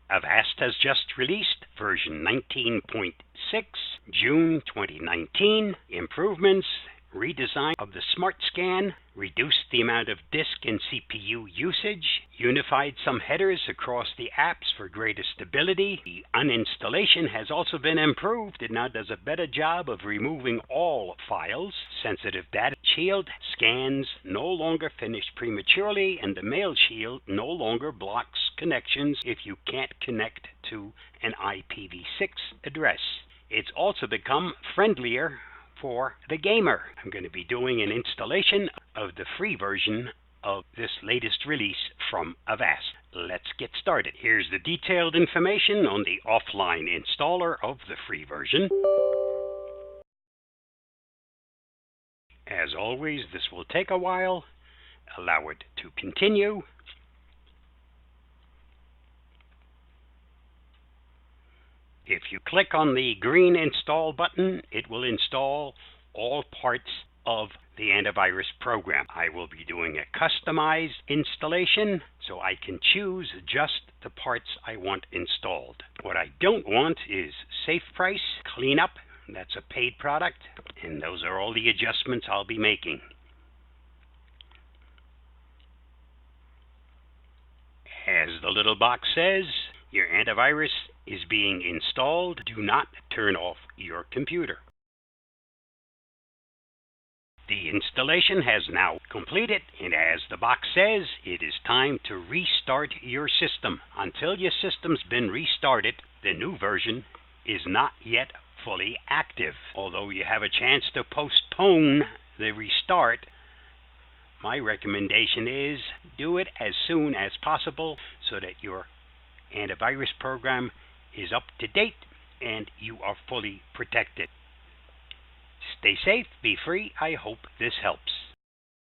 Avast has just released version 19.6, June 2019. Improvements: redesign of the Smart Scan, reduced the amount of disk and CPU usage, unified some headers across the apps for greater stability. The uninstallation has also been improved. It now does a better job of removing all files. Sensitive data shield scans no longer finish prematurely, and the mail shield no longer blocks connections if you can't connect to an IPv6 address. It's also become friendlier for the gamer. I'm going to be doing an installation of the free version of this latest release from Avast. Let's get started. Here's the detailed information on the offline installer of the free version. As always, this will take a while. Allow it to continue. If you click on the green install button, it will install all parts of the antivirus program. I will be doing a customized installation, so I can choose just the parts I want installed. What I don't want is Safe Price, Cleanup. That's a paid product, and those are all the adjustments I'll be making. As the little box says, your antivirus is being installed. Do not turn off your computer. The installation has now completed, and as the box says, it is time to restart your system. Until your system's been restarted, the new version is not yet fully active. Although you have a chance to postpone the restart, my recommendation is do it as soon as possible so that your antivirus program is up to date and you are fully protected. Stay safe, be free. I hope this helps.